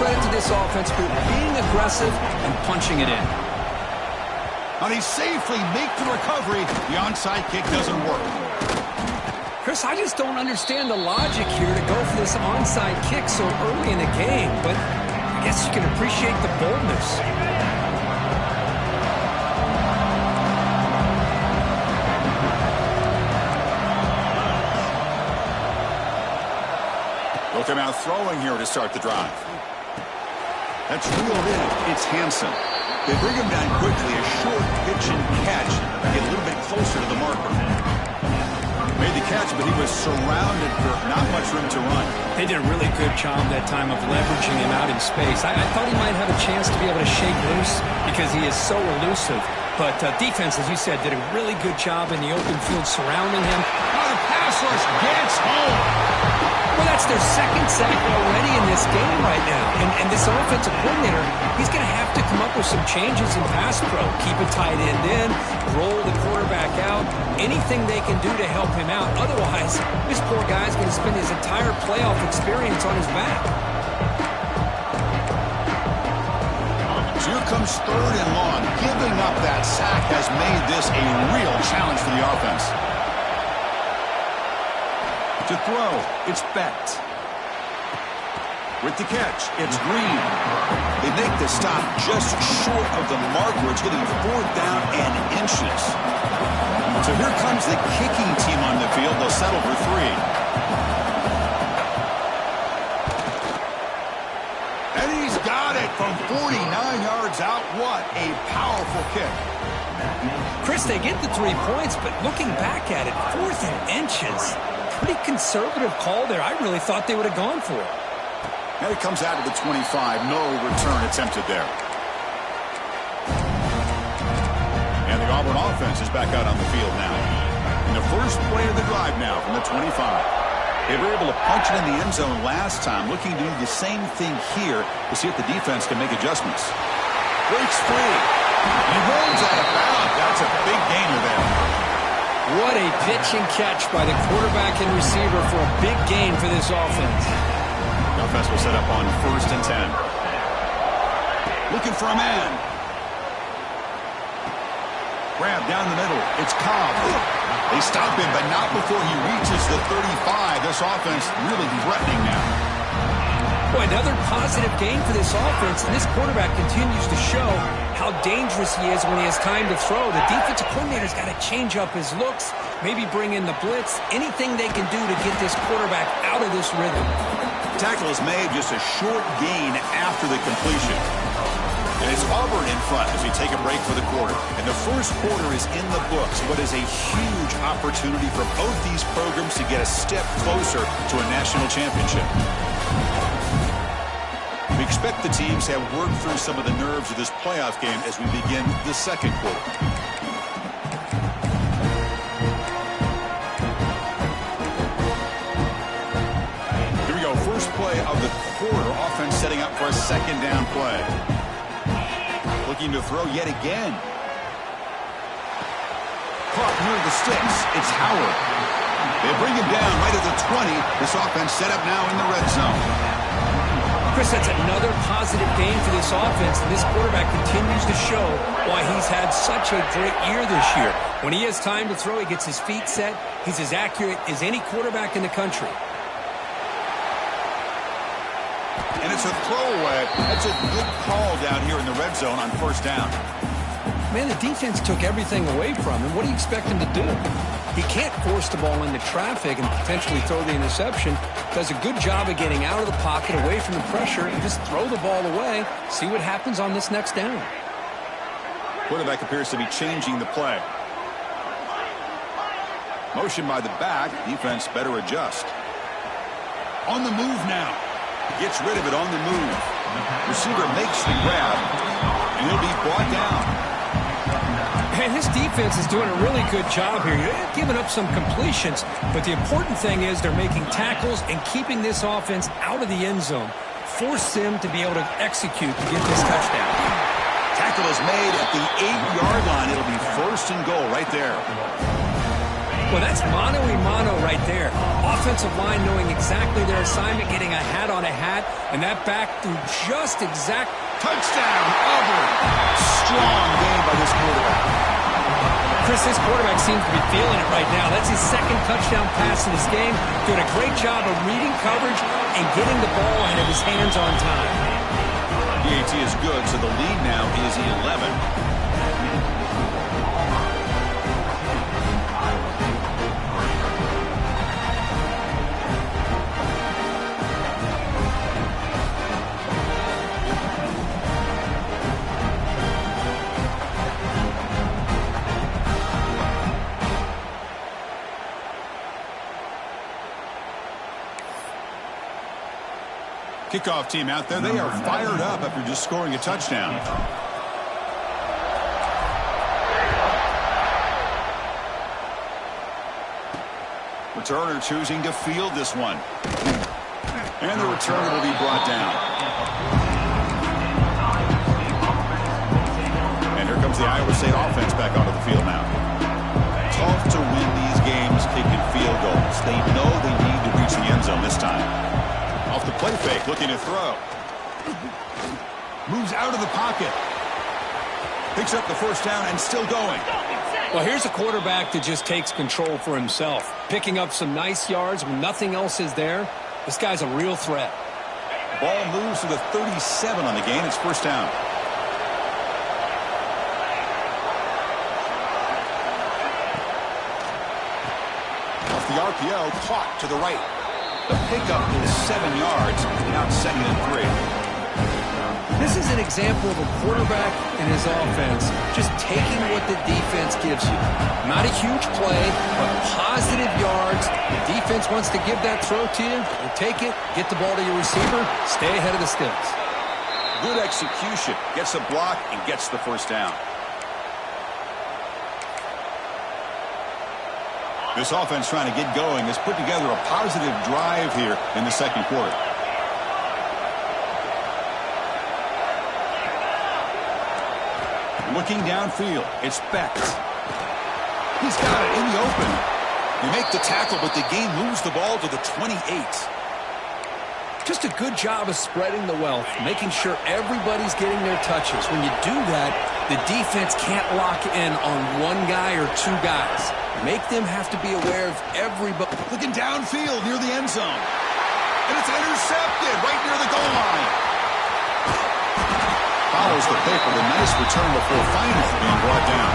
credit to this offense for being aggressive and punching it in. And he safely makes the recovery. The onside kick doesn't work. Chris, I just don't understand the logic here to go for this onside kick so early in the game, but I guess you can appreciate the boldness. Both are now throwing here to start the drive. That's reeled in. It's Hansen. They bring him down quickly. A short pitch and catch. Get a little bit closer to the marker. Made the catch, but he was surrounded for not much room to run. They did a really good job that time of leveraging him out in space. I thought he might have a chance to be able to shake loose because he is so elusive. But defense, as you said, did a really good job in the open field surrounding him. Oh, the pass rush gets home. Well, that's their second sack already in this game right now. And this offensive coordinator, he's going to have to come up with some changes in pass pro. Keep a tight end in, roll the quarterback out, anything they can do to help him out. Otherwise, this poor guy's going to spend his entire playoff experience on his back. So here comes third and long. Giving up that sack has made this a real challenge for the offense. To throw, it's Becht. With the catch, it's Green. They make the stop just short of the marker. It's getting 4th down and inches. So here comes the kicking team on the field. They'll settle for 3. And he's got it from 49 yards out. What a powerful kick. Chris, they get the 3 points, but looking back at it, 4th and inches. Pretty conservative call there. I really thought they would have gone for it. And it comes out of the 25. No return attempted there. And the Auburn offense is back out on the field now. In the first play of the drive now from the 25. They were able to punch it in the end zone last time. Looking to do the same thing here to see if the defense can make adjustments. Breaks free. He rolls out of bounds. That's a big gainer there. What a pitch and catch by the quarterback and receiver for a big gain for this offense. The offense will set up on 1st and 10. Looking for a man. Grab down the middle. It's Cobb. They stop him, but not before he reaches the 35. This offense really threatening now. Boy, another positive game for this offense, and this quarterback continues to show how dangerous he is when he has time to throw. The defensive coordinator's got to change up his looks, maybe bring in the blitz, anything they can do to get this quarterback out of this rhythm. Tackle is made just a short gain after the completion. And it's Auburn in front as we take a break for the quarter. And the first quarter is in the books. What is a huge opportunity for both these programs to get a step closer to a national championship. We expect the teams to have worked through some of the nerves of this playoff game as we begin the second quarter. Here we go. First play of the quarter. Offense setting up for a 2nd down play. Looking to throw yet again. Caught near the sticks. It's Howard. They bring him down right at the 20. This offense set up now in the red zone. Chris, that's another positive game for this offense, and this quarterback continues to show why he's had such a great year this year. When he has time to throw, he gets his feet set. He's as accurate as any quarterback in the country. And it's a throwaway. That's a good call down here in the red zone on 1st down. Man, the defense took everything away from him. What do you expect him to do? He can't force the ball into traffic and potentially throw the interception. Does a good job of getting out of the pocket, away from the pressure, and just throw the ball away. See what happens on this next down. Quarterback appears to be changing the play. Motion by the back. Defense better adjust. On the move now. Gets rid of it on the move. Receiver makes the grab, and he'll be brought down. And his defense is doing a really good job here. They're giving up some completions, but the important thing is they're making tackles and keeping this offense out of the end zone. Force them to be able to execute to get this touchdown. Tackle is made at the 8-yard line. It'll be 1st and goal right there. Well, that's mano-a-mano right there. Offensive line knowing exactly their assignment, getting a hat on a hat, and that back through just exact. Touchdown, Auburn. Strong game by this quarterback. Chris, this quarterback seems to be feeling it right now. That's his second touchdown pass in this game. Doing a great job of reading coverage and getting the ball out of his hands on time. The AT is good, so the lead now is 11. Kickoff team out there. They are fired up after just scoring a touchdown. Returner choosing to field this one. And the returner will be brought down. And here comes the Iowa State offense back onto the field now. Tough to win these games kicking field goals. They know they need to reach the end zone this time. Off the play fake, looking to throw. Moves out of the pocket. Picks up the first down and still going. Well, here's a quarterback that just takes control for himself. Picking up some nice yards when nothing else is there. This guy's a real threat. Ball moves to the 37 on the gain. It's first down. Off the RPO, caught to the right. The pickup is 7 yards. Now it's 2nd and 3. This is an example of a quarterback and his offense just taking what the defense gives you. Not a huge play, but positive yards. The defense wants to give that throw to you. You take it, get the ball to your receiver, stay ahead of the sticks. Good execution. Gets a block and gets the first down. This offense trying to get going has put together a positive drive here in the second quarter. Looking downfield, it's Beck. He's got it in the open. They make the tackle, but the game moves the ball to the 28. Just a good job of spreading the wealth, making sure everybody's getting their touches. When you do that, the defense can't lock in on one guy or two guys. Make them have to be aware of everybody. Looking downfield near the end zone. And it's intercepted right near the goal line. Follows the pick with a nice return before finally being brought down.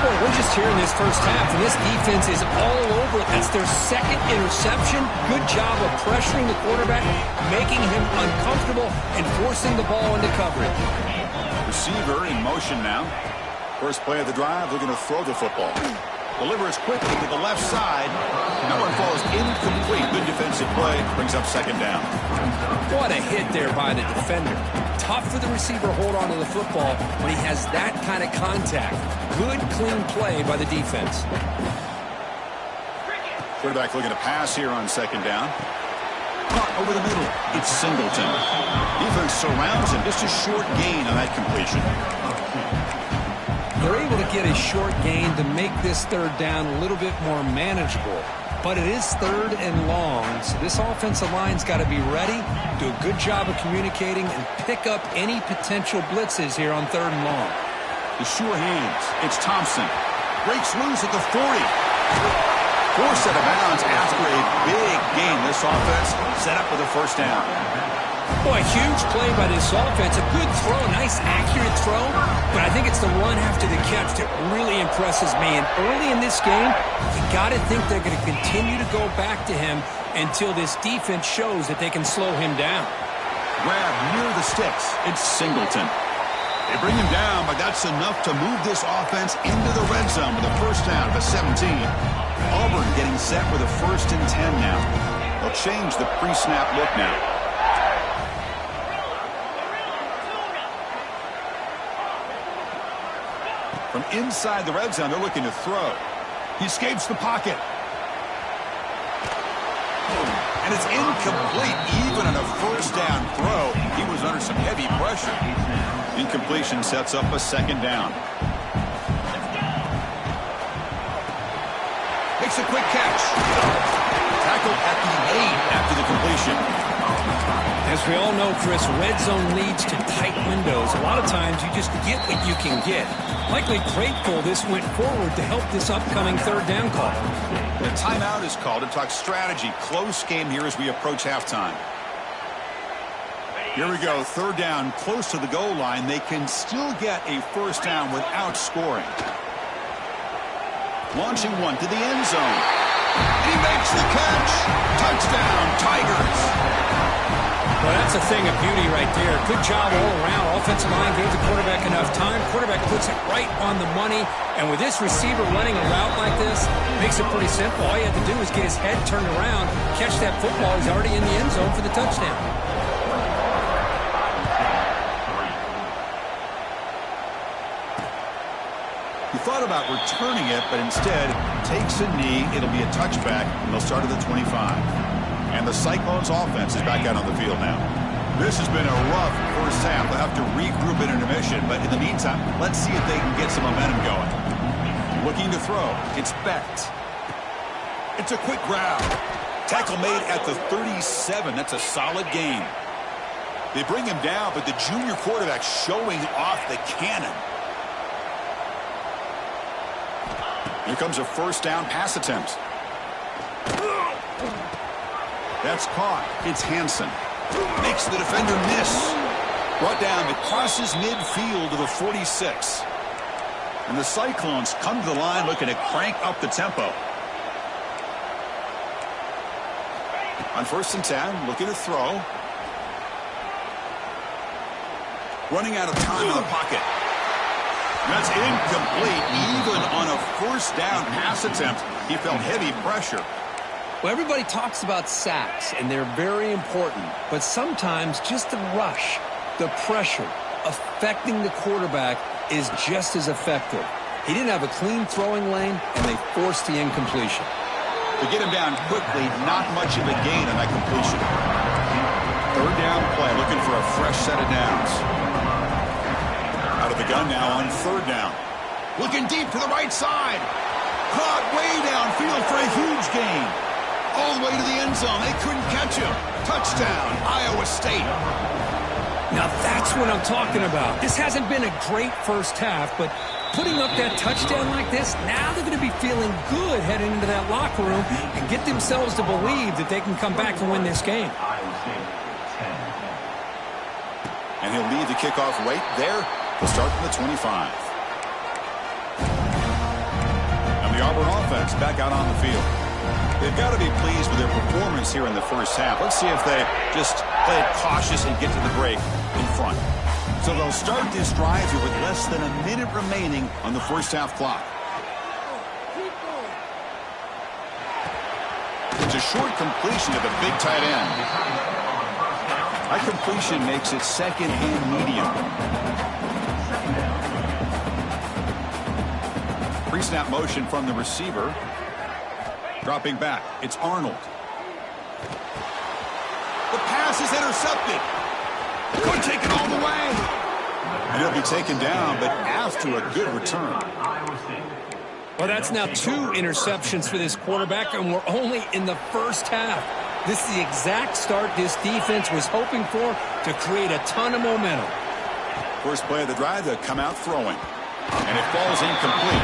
Boy, we're just here in this first half, and this defense is all over it. That's their second interception. Good job of pressuring the quarterback, making him uncomfortable, and forcing the ball into coverage. Receiver in motion now. First play of the drive, looking to throw the football. Delivers quickly to the left side. That one falls incomplete. Good defensive play. Brings up second down. What a hit there by the defender. Tough for the receiver to hold on to the football when he has that kind of contact. Good, clean play by the defense. Quarterback looking to pass here on second down. Caught over the middle. It's Singleton. Defense surrounds him. Just a short gain on that completion. They're able to get a short gain to make this third down a little bit more manageable. But it is third and long, so this offensive line's got to be ready, do a good job of communicating, and pick up any potential blitzes here on third and long. The sure hands. It's Thompson. Breaks loose at the 40. Forced out of bounds after a big gain. This offense set up with a first down. Boy, huge play by this offense. A good throw, nice accurate throw, but I think it's the run after the catch that really impresses me. And early in this game, you got to think they're going to continue to go back to him until this defense shows that they can slow him down. Grab near the sticks. It's Singleton. They bring him down, but that's enough to move this offense into the red zone with a first down of a 17. Auburn getting set with a 1st and 10 now. They'll change the pre-snap look now. From inside the red zone, they're looking to throw. He escapes the pocket. And it's incomplete. Even on a first down throw, he was under some heavy pressure. Incompletion sets up a second down. makes a quick catch. Tackled at the 8 after the completion. As we all know, Chris, red zone leads to tight windows. A lot of times you just get what you can get. Likely grateful this went forward to help this upcoming third down call. The timeout is called to talk strategy. Close game here as we approach halftime. Here we go. Third down, close to the goal line. They can still get a first down without scoring. Launching one to the end zone. He makes the catch. Touchdown, Tigers. Well, that's a thing of beauty right there. Good job all around. Offensive line gave the quarterback enough time. Quarterback puts it right on the money. And with this receiver running a route like this, makes it pretty simple. All you have to do is get his head turned around, catch that football. He's already in the end zone for the touchdown. He thought about returning it, but instead takes a knee. It'll be a touchback, and they'll start at the 25. And the Cyclones offense is back out on the field now. This has been a rough first half. They'll have to regroup at intermission, but in the meantime, let's see if they can get some momentum going. Looking to throw. It's Becht. It's a quick grab. Tackle made at the 37. That's a solid gain. They bring him down, but the junior quarterback showing off the cannon. Here comes a first down pass attempt. That's caught. It's Hansen. Makes the defender miss. Brought down. It crosses midfield to the 46. And the Cyclones come to the line looking to crank up the tempo. On 1st and 10, looking to throw. Running out of time in the pocket. That's incomplete. Even on a first down pass attempt, he felt heavy pressure. Well, everybody talks about sacks, and they're very important. But sometimes just the rush, the pressure, affecting the quarterback is just as effective. He didn't have a clean throwing lane, and they forced the incompletion. To get him down quickly, not much of a gain on that completion. Third down play, looking for a fresh set of downs. Out of the gun now on third down. Looking deep to the right side. Caught way downfield for a huge gain. All the way to the end zone. They couldn't catch him. Touchdown, Iowa State. Now that's what I'm talking about. This hasn't been a great first half, but putting up that touchdown like this, now they're going to be feeling good heading into that locker room and get themselves to believe that they can come back and win this game. And he'll leave the kickoff right there. They'll start from the 25. And the Auburn offense back out on the field. They've got to be pleased with their performance here in the first half. Let's see if they just play it cautious and get to the break in front. So they'll start this drive here with less than a minute remaining on the first half clock. It's a short completion to the big tight end. That completion makes it second and medium. Pre-snap motion from the receiver. Dropping back. It's Arnold. The pass is intercepted. Could take it all the way. And he'll be taken down, but after a good return. Well, that's now 2 interceptions for this quarterback, and we're only in the first half. This is the exact start this defense was hoping for to create a ton of momentum. First play of the drive, they'll come out throwing. And it falls incomplete.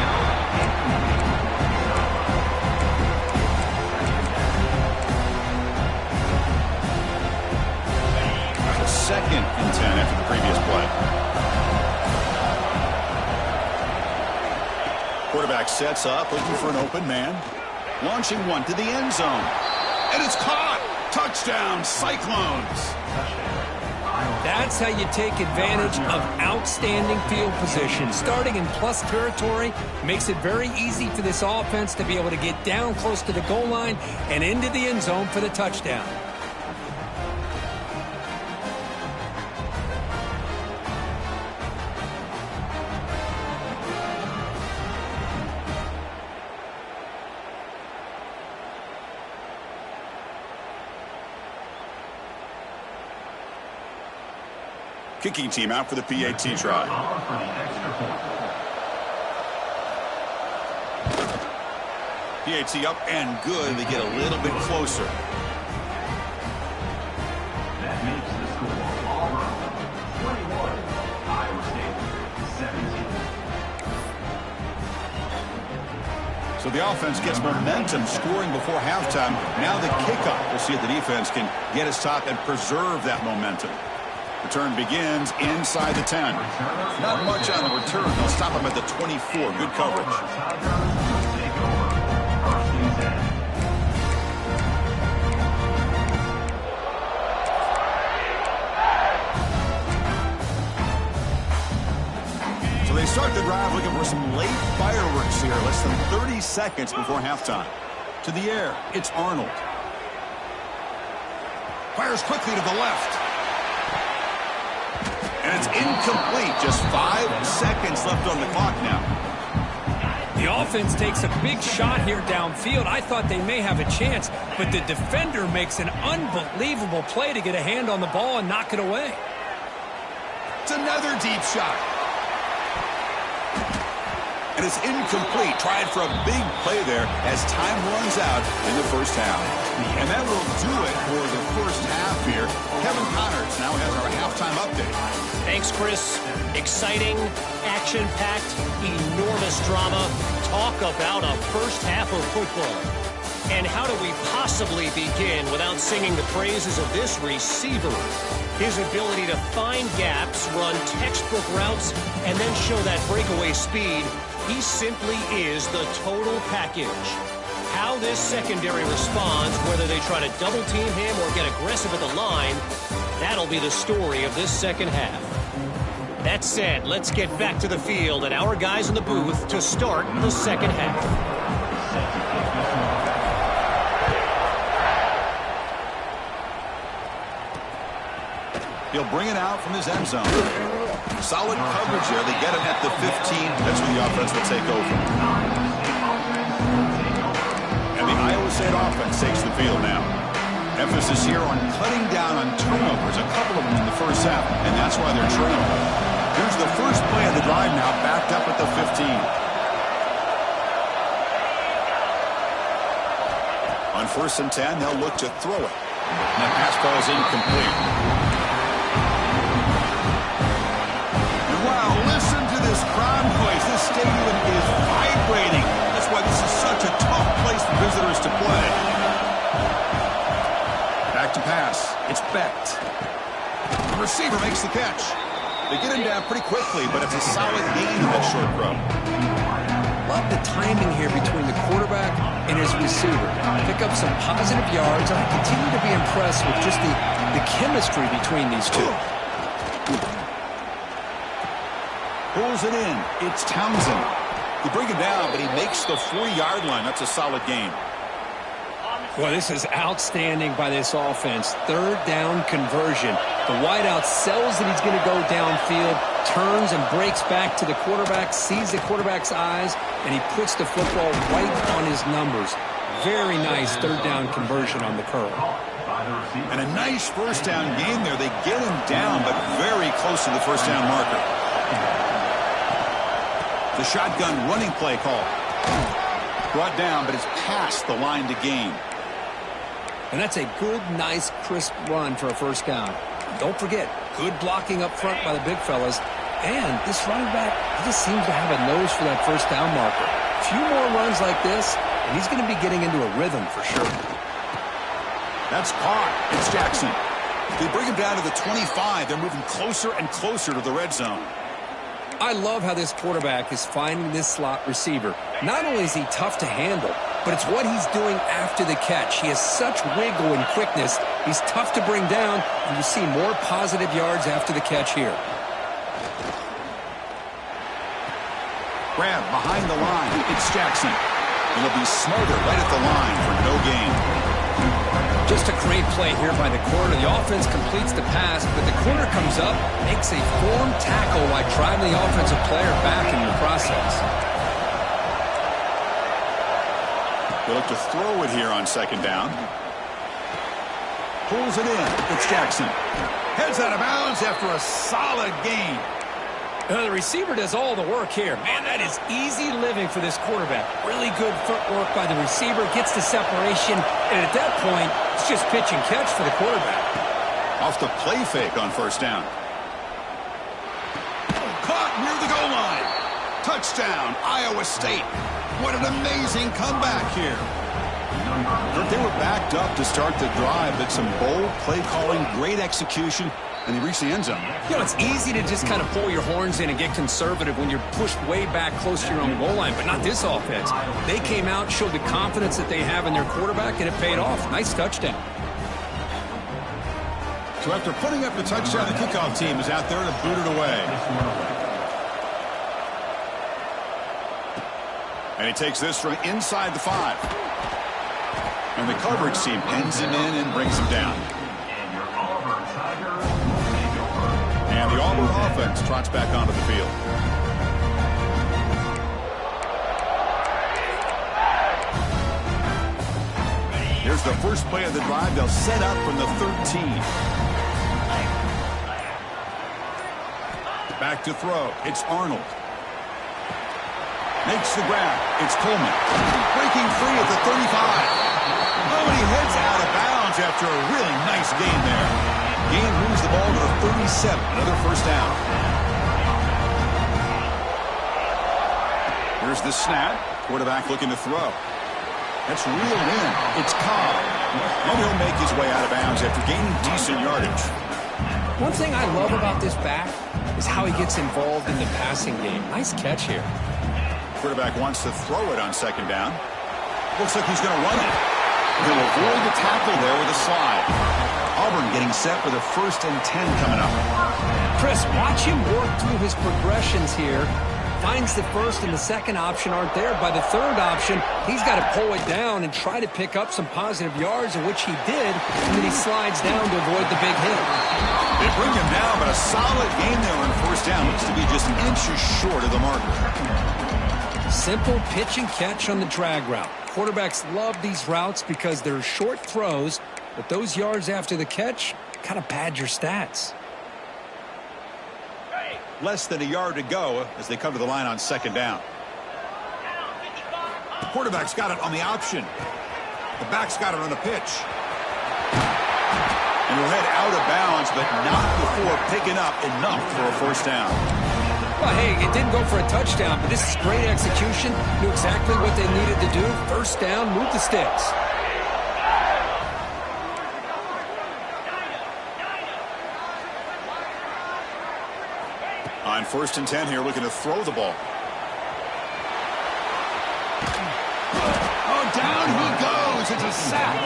Second and 10 after the previous play. Quarterback sets up, looking for an open man. Launching one to the end zone. And it's caught. Touchdown, Cyclones. That's how you take advantage of outstanding field position. Starting in plus territory makes it very easy for this offense to be able to get down close to the goal line and into the end zone for the touchdown. Kicking team out for the PAT try. PAT up and good. They get a little bit closer. That makes the score Auburn 21, Iowa State 17. So the offense gets momentum scoring before halftime. Now the kickoff. We'll see if the defense can get his top and preserve that momentum. Return begins inside the 10. Not much on the return. They'll stop him at the 24. Good coverage. So they start the drive looking for some late fireworks here. Less than 30 seconds before halftime. To the air, it's Arnold. Fires quickly to the left. And it's incomplete. Just 5 seconds left on the clock now. The offense takes a big shot here downfield. I thought they may have a chance, but the defender makes an unbelievable play to get a hand on the ball and knock it away. It's another deep shot. And it's incomplete. Tried for a big play there as time runs out in the first half. And that will do it for the first half here. Kevin Connors now has our halftime update. Thanks, Chris. Exciting, action-packed, enormous drama. Talk about a first half of football. And how do we possibly begin without singing the praises of this receiver? His ability to find gaps, run textbook routes, and then show that breakaway speed. He simply is the total package. How this secondary responds, whether they try to double-team him or get aggressive at the line, that'll be the story of this second half. That said, let's get back to the field and our guys in the booth to start the second half. He'll bring it out from his end zone. Solid coverage there. They get him at the 15. That's where the offense will take over. And the Iowa State offense takes the field now. Emphasis here on cutting down on turnovers, a couple of them in the first half, and that's why they're trailing. Here's the first play of the drive now, backed up at the 15. On 1st and 10, they'll look to throw it. And that pass ball is incomplete. And wow, listen to this crowd noise. This stadium is vibrating. That's why this is such a tough place for visitors to play. Back to pass. It's Becht. The receiver makes the catch. They get him down pretty quickly, but it's a solid gain in that short throw. Love the timing here between the quarterback and his receiver. Pick up some positive yards, and I continue to be impressed with just the chemistry between these two. Pulls it in. It's Townsend. They bring him down, but he makes the 4-yard line. That's a solid game. Well, this is outstanding by this offense. 3rd down conversion. The wideout sells that he's going to go downfield, turns and breaks back to the quarterback, sees the quarterback's eyes, and he puts the football right on his numbers. Very nice 3rd down conversion on the curl. And a nice first down game there. They get him down, but very close to the first down marker. The shotgun running play call. Brought down, but it's past the line to gain. And that's a good, nice, crisp run for a first down. Don't forget, good blocking up front by the big fellas. And this running back, he just seems to have a nose for that first down marker. A few more runs like this, and he's going to be getting into a rhythm for sure. That's caught. It's Jackson. They bring him down to the 25. They're moving closer and closer to the red zone. I love how this quarterback is finding this slot receiver. Not only is he tough to handle, but it's what he's doing after the catch. He has such wiggle and quickness. He's tough to bring down, and you see more positive yards after the catch here. Grab behind the line. It's Jackson. And he'll be smarter right at the line for no gain. Just a great play here by the corner. The offense completes the pass, but the corner comes up, makes a form tackle while driving the offensive player back in the process. They look to throw it here on 2nd down. Pulls it in. It's Jackson. Heads out of bounds after a solid gain. The receiver does all the work here. Man, that is easy living for this quarterback. Really good footwork by the receiver, gets the separation, and at that point, it's just pitch and catch for the quarterback. Off the play fake on first down. Caught near the goal line. Touchdown, Iowa State. What an amazing comeback here. They were backed up to start the drive, but some bold play calling, great execution, and they reached the end zone. You know, it's easy to just kind of pull your horns in and get conservative when you're pushed way back close to your own goal line, but not this offense. They came out, showed the confidence that they have in their quarterback, and it paid off. Nice touchdown. So after putting up the touchdown, the kickoff team is out there to boot it away. And he takes this from inside the 5. And the coverage team pins him in and brings him down. And the Auburn offense trots back onto the field. Here's the first play of the drive. They'll set up from the 13. Back to throw. It's Arnold. Makes the grab. It's Coleman. Breaking free at the 35. Oh, and he heads out of bounds after a really nice gain there. Gain moves the ball to the 37. Another first down. Here's the snap. Quarterback looking to throw. That's reeled in. It's Cobb. And he'll make his way out of bounds after gaining decent yardage. One thing I love about this back is how he gets involved in the passing game. Nice catch here. Quarterback wants to throw it on second down. Looks like he's going to run it. He'll avoid the tackle there with a slide. Auburn getting set for the 1st and 10 coming up. Chris, watch him work through his progressions here. Finds the first and the second option aren't there. By the third option, he's got to pull it down and try to pick up some positive yards, in which he did, and then he slides down to avoid the big hit. They bring him down, but a solid game there on first down. Looks to be just inches short of the marker. Simple pitch and catch on the drag route. Quarterbacks love these routes because they're short throws, but those yards after the catch kind of pad your stats. Less than a yard to go as they come to the line on second down. The quarterback's got it on the option. The back's got it on the pitch. And he'll head out of bounds, but not before picking up enough for a first down. Well, hey, it didn't go for a touchdown, but this is great execution. Knew exactly what they needed to do. First down, move the sticks. On 1st and 10 here, looking to throw the ball. Oh, down he goes. It's a sack.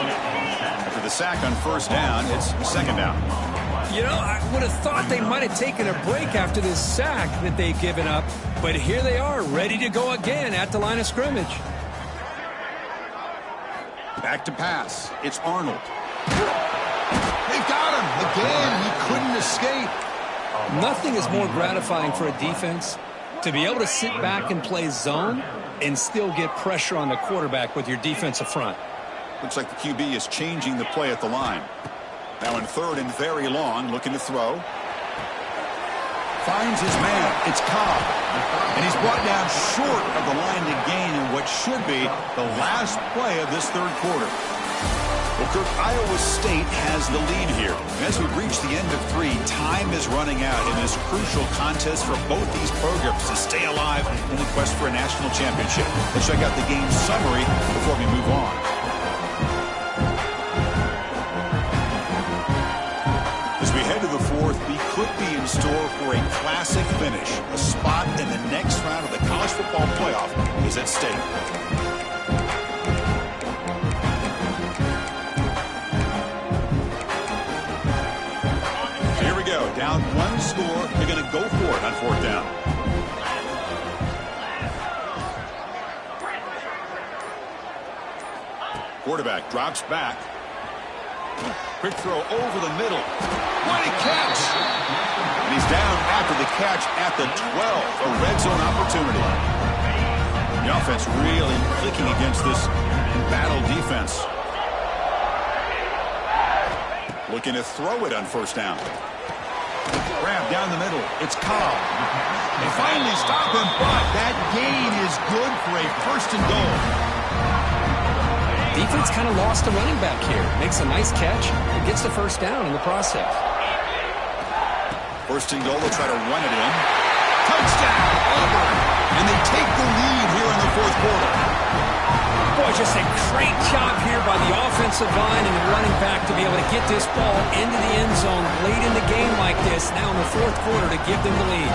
After the sack on first down, it's second down. You know, I would have thought they might have taken a break after this sack that they've given up, but here they are, ready to go again at the line of scrimmage. Back to pass. It's Arnold. They've got him. Again, he couldn't escape. Nothing is more gratifying for a defense to be able to sit back and play zone and still get pressure on the quarterback with your defensive front. Looks like the QB is changing the play at the line. Now in 3rd and very long, looking to throw. Finds his man. It's Cobb. And he's brought down short of the line to gain in what should be the last play of this 3rd quarter. Well, Kirk, Iowa State has the lead here. As we reach the end of 3, time is running out in this crucial contest for both these programs to stay alive in the quest for a national championship. Let's check out the game summary before we move on. As we head to the 4th, we could be in store for a classic finish. A spot in the next round of the college football playoff is at stake. Down 1 score, they're going to go for it on 4th down. Quarterback drops back. Quick throw over the middle. What a catch! And he's down after the catch at the 12. A red zone opportunity. The offense really clicking against this battle defense. Looking to throw it on 1st down. Grab down the middle. It's Cobb. They finally stop him, but that gain is good for a first and goal. Defense kind of lost a running back here. Makes a nice catch and gets the first down in the process. First and goal, they'll try to run it in. Touchdown, Auburn. And they take the lead here in the fourth quarter. Boy, just a great job here by the offensive line and the running back to be able to get this ball into the end zone late in the game like this, now in the fourth quarter, to give them the lead.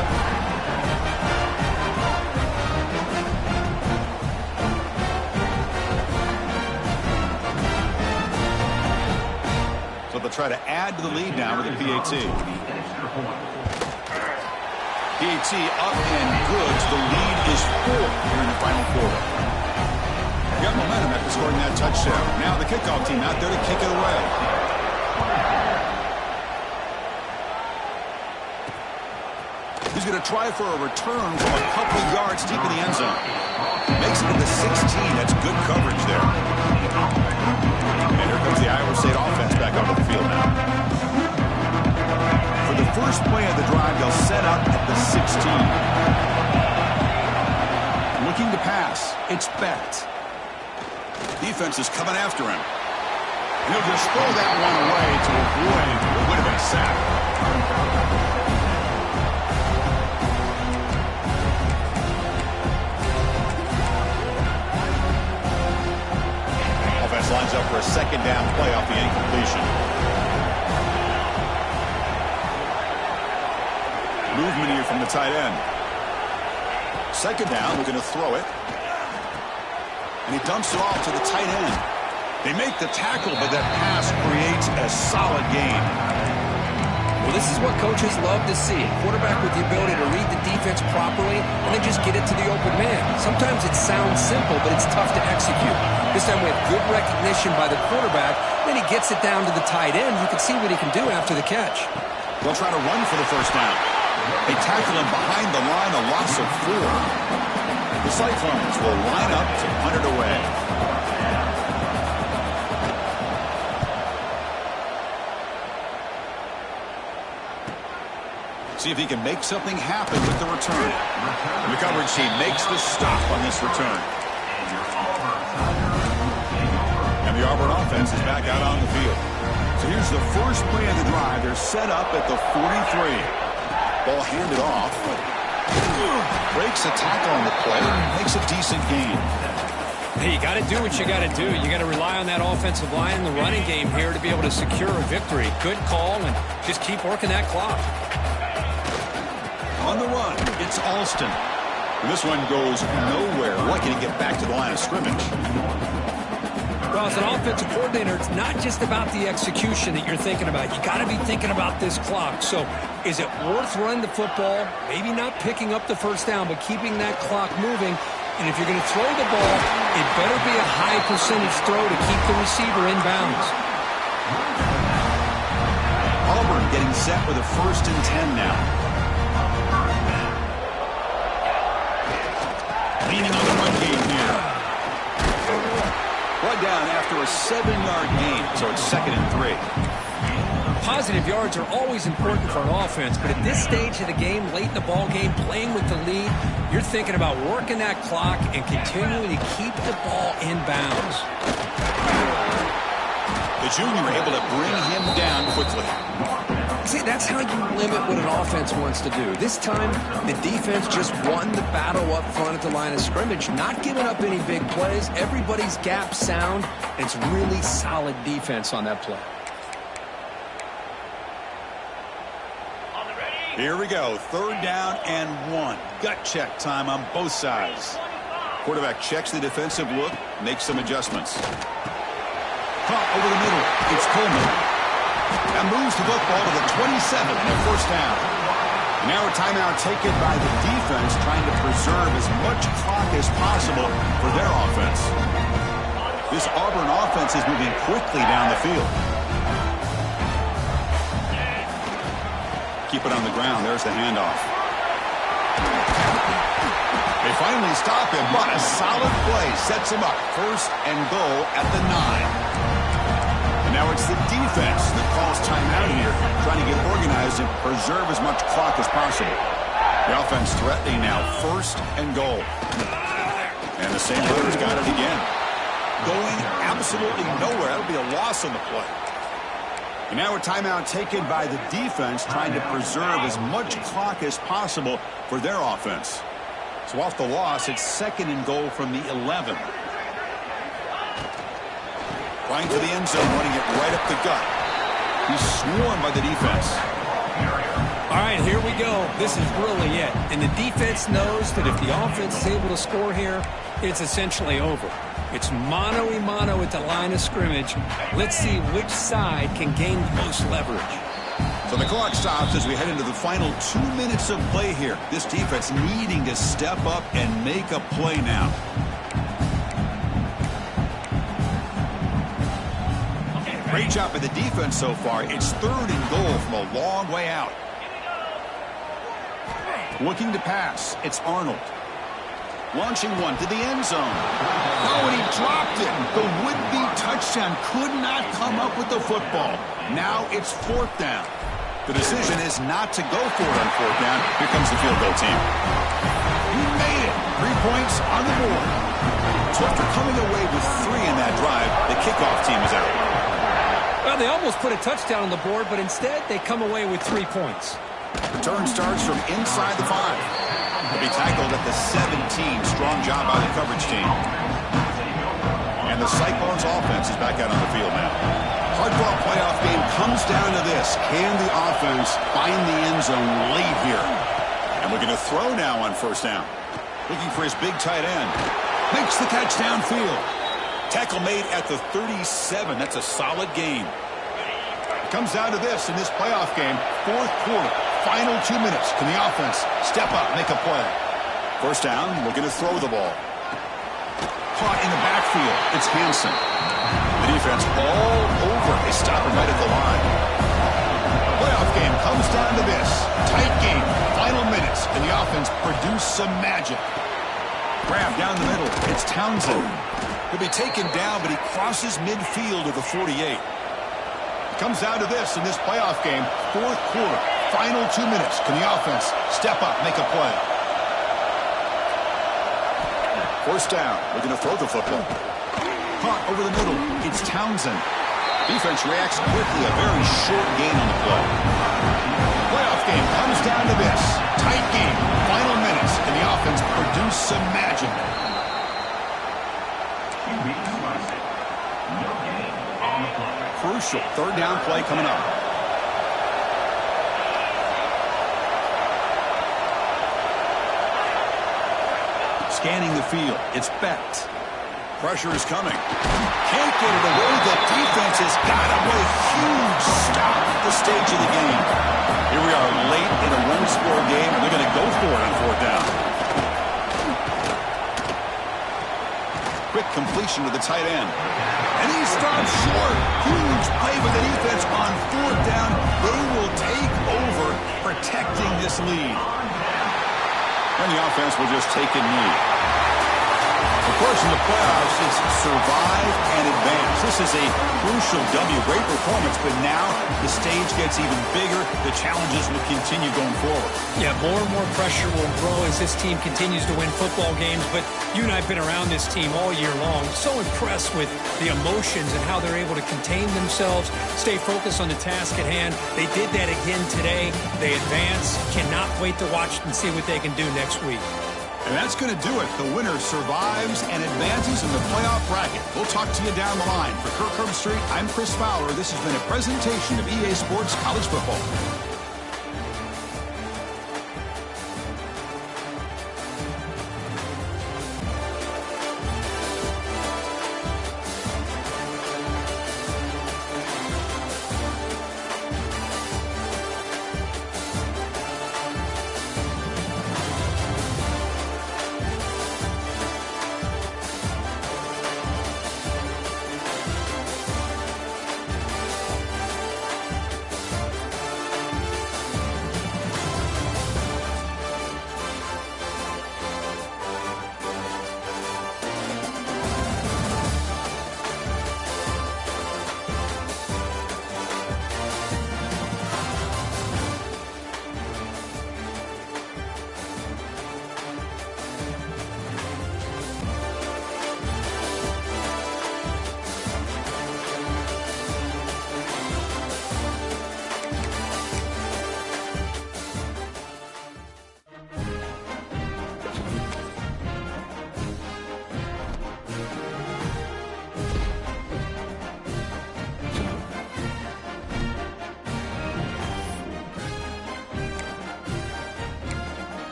So they'll try to add to the lead now with a PAT. PAT up and good. So the lead is 4 here in the final quarter. Got momentum after scoring that touchdown. Now the kickoff team out there to kick it away. He's going to try for a return from a couple yards deep in the end zone. Makes it to the 16. That's good coverage there. And here comes the Iowa State offense back onto the field now. For the first play of the drive, they'll set up at the 16. Looking to pass. It's Becht. Defense is coming after him. He'll just throw that one away to avoid what would have been a sack. Offense lines up for a second down play off the incompletion. Movement here from the tight end. Second down, we're going to throw it. And he dumps it off to the tight end. They make the tackle, but that pass creates a solid gain. Well, this is what coaches love to see. A quarterback with the ability to read the defense properly and then just get it to the open man. Sometimes it sounds simple, but it's tough to execute. This time we have good recognition by the quarterback. Then he gets it down to the tight end. You can see what he can do after the catch. They'll try to run for the first down. They tackle him behind the line, a loss of 4. The Cyclones will line up to punt it away. See if he can make something happen with the return. And the coverage team makes the stop on this return. And the Auburn offense is back out on the field. So here's the first play of the drive. They're set up at the 43. Ball handed off. Breaks a tackle on the play, makes a decent gain. Hey, you got to do what you got to do. You got to rely on that offensive line and the running game here to be able to secure a victory. Good call, and just keep working that clock. On the run, it's Alston. And this one goes nowhere. Lucky to get back to the line of scrimmage. Well, as an offensive coordinator, it's not just about the execution that you're thinking about. You got to be thinking about this clock. So is it worth running the football? Maybe not picking up the first down, but keeping that clock moving. And if you're going to throw the ball, it better be a high percentage throw to keep the receiver in bounds. Auburn getting set with a 1st and 10 now. Leaning on the run game here. Brought down after a 7-yard gain, so it's 2nd and 3. Positive yards are always important for an offense, but at this stage of the game, late in the ball game, playing with the lead, you're thinking about working that clock and continuing to keep the ball in bounds. The junior able to bring him down quickly. See, that's how you limit what an offense wants to do. This time, the defense just won the battle up front at the line of scrimmage, not giving up any big plays. Everybody's gap sound. It's really solid defense on that play. Here we go. 3rd down and 1. Gut check time on both sides. Quarterback checks the defensive look, makes some adjustments. Caught over the middle. It's Coleman. And moves the football to the 27 and a 1st down. Now a timeout taken by the defense, trying to preserve as much clock as possible for their offense. This Auburn offense is moving quickly down the field. Keep it on the ground. There's the handoff. They finally stop him, but a solid play sets him up. 1st and goal at the 9. And Now it's the defense that calls timeout here, trying to get organized and preserve as much clock as possible. The offense threatening now, 1st and goal. And the St. Louis got it again. Going absolutely nowhere. That'll be a loss on the play. And now a timeout taken by the defense, trying to preserve as much clock as possible for their offense. So off the loss, it's 2nd and goal from the 11. Flying to the end zone, running it right up the gut. He's swarmed by the defense. All right, here we go. This is really it. And the defense knows that if the offense is able to score here, it's essentially over. It's mano-a-mano at the line of scrimmage. Let's see which side can gain the most leverage. So the clock stops as we head into the final 2 minutes of play here. This defense needing to step up and make a play now. Great job by the defense so far. It's 3rd and goal from a long way out. Looking to pass. It's Arnold. Launching one to the end zone. Oh, and he dropped it. The would-be touchdown could not come up with the football. Now it's 4th down. The decision is not to go for it on 4th down. Here comes the field goal team. He made it. 3 points on the board. So after coming away with 3 in that drive, the kickoff team is out. Well, they almost put a touchdown on the board, but instead they come away with 3 points. Return starts from inside the 5. He'll be tackled at the 17. Strong job by the coverage team. And the Cyclones offense is back out on the field now. Hardball playoff game comes down to this. Can the offense find the end zone late here? And we're going to throw now on 1st down. Looking for his big tight end. Makes the catch downfield. Tackle made at the 37. That's a solid gain. It comes down to this in this playoff game. 4th quarter. Final 2 minutes. Can the offense step up, make a play? 1st down. We're going to throw the ball. Caught in the backfield. It's Hansen. The defense all over. They stop him right at the line. Playoff game comes down to this. Tight game. Final minutes. Can the offense produce some magic? Grab down the middle. It's Townsend. He'll be taken down, but he crosses midfield to the 48. It comes down to this in this playoff game. 4th quarter. Final 2 minutes. Can the offense step up, make a play? 1st down. We're going to throw the football. Caught over the middle. It's Townsend. Defense reacts quickly. A very short gain on the play. Playoff game comes down to this. Tight game. Final minutes. Can the offense produce some magic? Crucial 3rd down play coming up. Scanning the field. It's Becht. Pressure is coming. Can't get it away. The defense has got him with a huge stop at the stage of the game. Here we are late in a one-score game, and they're going to go for it on 4th down. Quick completion to the tight end. And he stops short. Huge play by the defense on 4th down. They will take over, protecting this lead. And the offense will just take a knee. Of course, in the playoffs, it's survive and advance. This is a crucial W. Great performance, but now the stage gets even bigger. The challenges will continue going forward. Yeah, more and more pressure will grow as this team continues to win football games, but you and I have been around this team all year long. So impressed with the emotions and how they're able to contain themselves, stay focused on the task at hand. They did that again today. They advance. Cannot wait to watch and see what they can do next week. And that's going to do it. The winner survives and advances in the playoff bracket. We'll talk to you down the line. For Kirk Herbstreit, I'm Chris Fowler. This has been a presentation of EA Sports College Football.